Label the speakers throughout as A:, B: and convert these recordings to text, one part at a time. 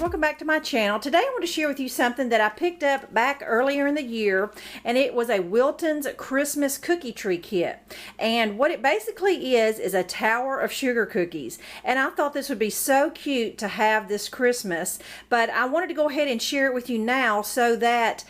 A: welcome back to my channel. Today I want to share with you something that I picked up back earlier in the year, and it was a Wilton's Christmas cookie tree kit. And what it basically is a tower of sugar cookies. And I thought this would be so cute to have this Christmas, but I wanted to go ahead and share it with you now so that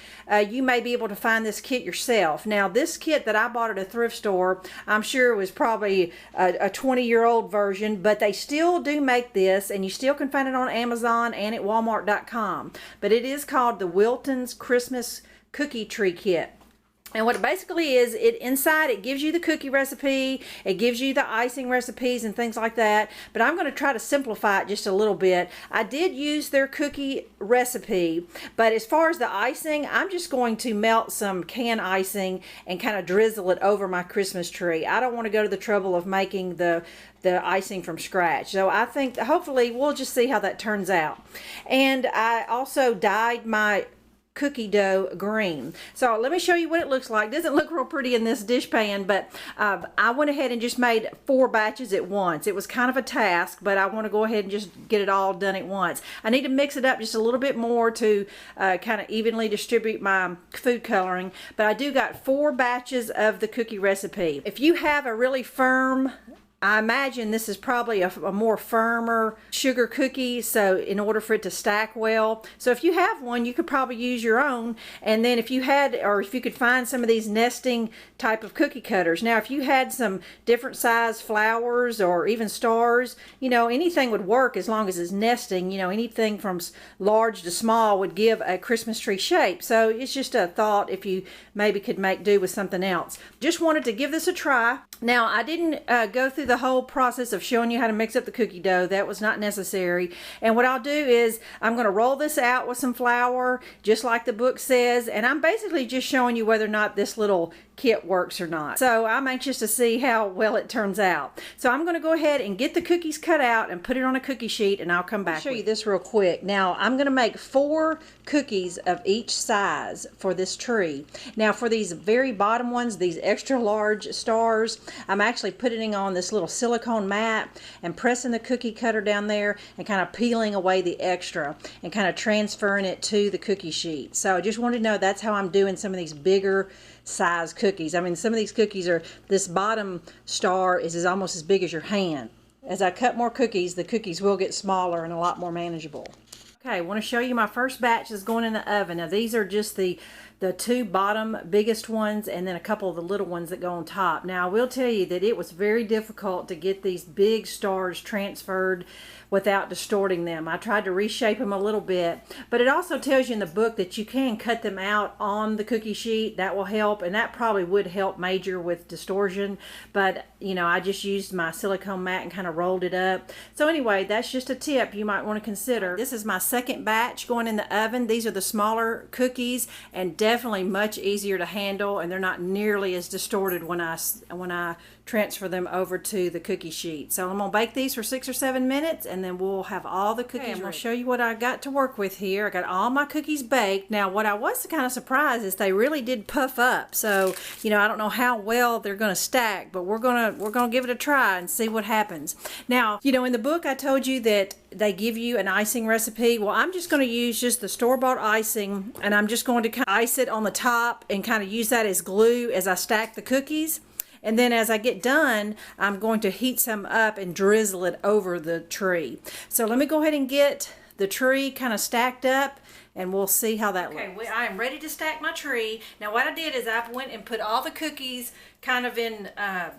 A: you may be able to find this kit yourself. Now, this kit that I bought at a thrift store, I'm sure it was probably a 20-year-old version, but they still do make this, and you still can find it on Amazon and at Walmart.com. But it is called the Wilton's Christmas Cookie Tree Kit. And what it basically is, inside it gives you the cookie recipe, it gives you the icing recipes and things like that, but I'm going to try to simplify it just a little bit. I did use their cookie recipe, but as far as the icing, I'm just going to melt some canned icing and kind of drizzle it over my Christmas tree. I don't want to go to the trouble of making the icing from scratch. So I think hopefully we'll just see how that turns out. And I also dyed my cookie dough green. So let me show you what it looks like. It doesn't look real pretty in this dish pan, but I went ahead and just made 4 batches at once. It was kind of a task, but I want to go ahead and just get it all done at once. I need to mix it up just a little bit more to kind of evenly distribute my food coloring, but I do got 4 batches of the cookie recipe. If you have a really firm, I imagine this is probably a more firmer sugar cookie, so in order for it to stack well. So if you have one, you could probably use your own. And then if you had, or if you could find some of these nesting type of cookie cutters. Now, if you had some different size flowers or even stars, you know, anything would work as long as it's nesting. You know, anything from large to small would give a Christmas tree shape. So it's just a thought if you maybe could make do with something else. Just wanted to give this a try. Now, I didn't go through the whole process of showing you how to mix up the cookie dough. That was not necessary. And what I'll do is I'm going to roll this out with some flour, just like the book says, and I'm basically just showing you whether or not this little kit works or not. So I'm anxious to see how well it turns out. So I'm going to go ahead and get the cookies cut out and put it on a cookie sheet, and I'll come back. I'll show you this real quick. Now, I'm going to make 4 cookies of each size for this tree. Now, for these very bottom ones, these extra large stars, I'm actually putting on this little silicone mat and pressing the cookie cutter down there and kind of peeling away the extra and kind of transferring it to the cookie sheet. So I just wanted to know that's how I'm doing some of these bigger size cookies. I mean, some of these cookies are, this bottom star is almost as big as your hand. As I cut more cookies, the cookies will get smaller and a lot more manageable. Okay, I want to show you my first batch is going in the oven. Now, these are just the 2 bottom biggest ones, and then a couple of the little ones that go on top. Now, I will tell you that it was very difficult to get these big stars transferred without distorting them. I tried to reshape them a little bit, but it also tells you in the book that you can cut them out on the cookie sheet. That will help, and that probably would help major with distortion, but you know, I just used my silicone mat and kind of rolled it up. So anyway, that's just a tip you might want to consider. This is my second batch going in the oven. These are the smaller cookies and definitely much easier to handle, and they're not nearly as distorted when I transfer them over to the cookie sheet. So I'm gonna bake these for 6 or 7 minutes, and then we'll have all the cookies. Okay, I'm gonna show you what I got to work with here. I got all my cookies baked. Now, what I was kind of surprised is they really did puff up. So, you know, I don't know how well they're gonna stack, but we're gonna give it a try and see what happens. Now, you know, in the book I told you that they give you an icing recipe. Well, I'm just going to use just the store-bought icing, and I'm just going to kind of ice it on the top and kind of use that as glue as I stack the cookies. And then as I get done, I'm going to heat some up and drizzle it over the tree. So let me go ahead and get the tree kind of stacked up, and we'll see how that looks. Okay, I am ready to stack my tree. Now, what I did is I went and put all the cookies kind of in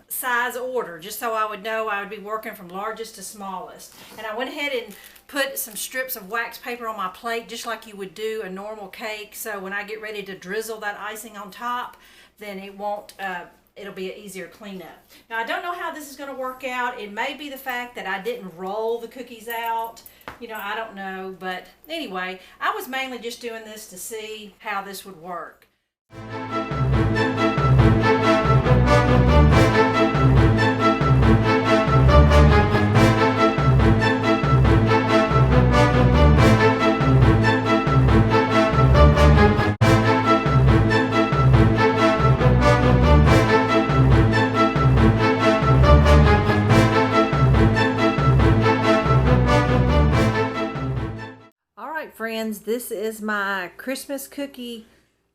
A: size order, just so I would know I would be working from largest to smallest. And I went ahead and put some strips of wax paper on my plate, just like you would do a normal cake. So when I get ready to drizzle that icing on top, then it won't, it'll be an easier cleanup. Now, I don't know how this is going to work out. It may be the fact that I didn't roll the cookies out. You know, I don't know. But anyway, I was mainly just doing this to see how this would work. right, friends, this is my Christmas cookie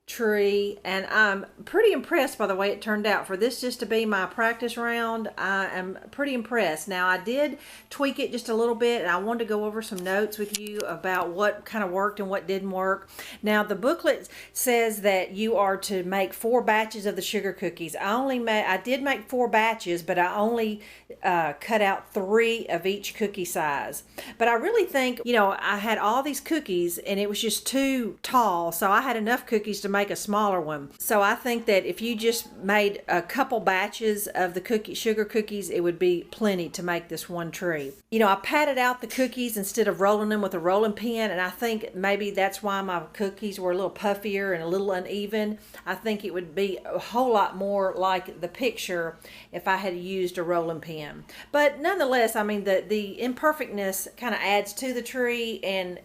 A: tree, and I'm pretty impressed by the way it turned out. For this just to be my practice round, I am pretty impressed. Now, I did tweak it just a little bit, and I wanted to go over some notes with you about what kind of worked and what didn't work. Now, the booklet says that you are to make 4 batches of the sugar cookies. I did make 4 batches, but I only cut out 3 of each cookie size. But I really think, I had all these cookies and it was just too tall, so I had enough cookies to make a smaller one. So I think that if you just made a couple batches of the sugar cookies, it would be plenty to make this one tree. I patted out the cookies instead of rolling them with a rolling pin, and I think maybe that's why my cookies were a little puffier and a little uneven. I think it would be a whole lot more like the picture if I had used a rolling pin. But nonetheless, I mean, the imperfectness kind of adds to the tree, and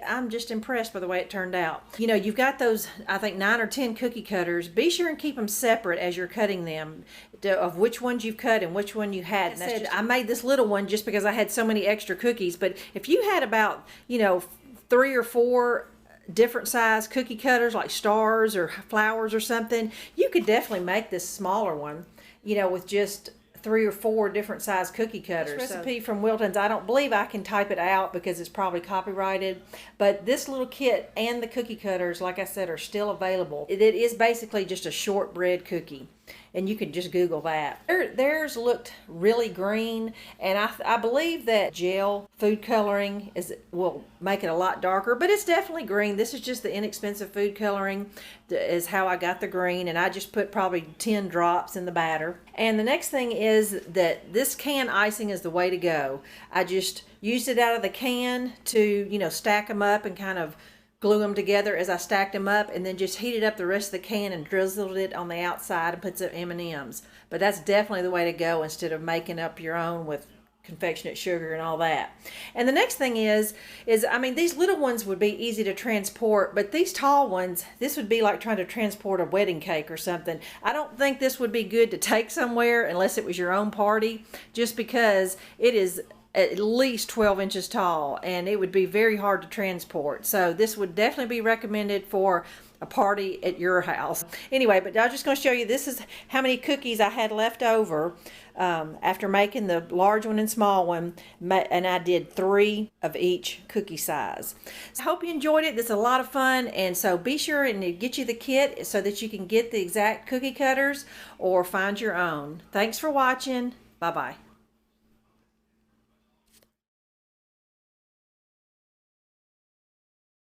A: I'm just impressed by the way it turned out. You've got those, I think, 9 or 10 cookie cutters. Be sure and keep them separate as you're cutting them, of which ones you've cut and which one you hadn't. I made this little one just because I had so many extra cookies, but if you had about 3 or 4 different size cookie cutters like stars or flowers or something, you could definitely make this smaller one with just 3 or 4 different size cookie cutters. This recipe from Wilton's, I don't believe I can type it out because it's probably copyrighted, but this little kit and the cookie cutters, like I said, are still available. It is basically just a shortbread cookie, and you can just Google that. Theirs looked really green, and I believe that gel food coloring will make it a lot darker, but it's definitely green. This is just the inexpensive food coloring is how I got the green, and I just put probably 10 drops in the batter. And the next thing is that this can icing is the way to go. I just used it out of the can to, stack them up and kind of glue them together as I stacked them up, and then just heated up the rest of the can and drizzled it on the outside and put some M&Ms. But that's definitely the way to go instead of making up your own with confectionate sugar and all that. And the next thing is I mean, these little ones would be easy to transport, but these tall ones, this would be like trying to transport a wedding cake or something. I don't think this would be good to take somewhere unless it was your own party, just because it is at least 12 inches tall and it would be very hard to transport. So this would definitely be recommended for a party at your house. Anyway, but I'm just going to show you, this is how many cookies I had left over after making the large one and small one, and I did 3 of each cookie size. So I hope you enjoyed it. This is a lot of fun, and so be sure and get you the kit so that you can get the exact cookie cutters or find your own. Thanks for watching. Bye-bye.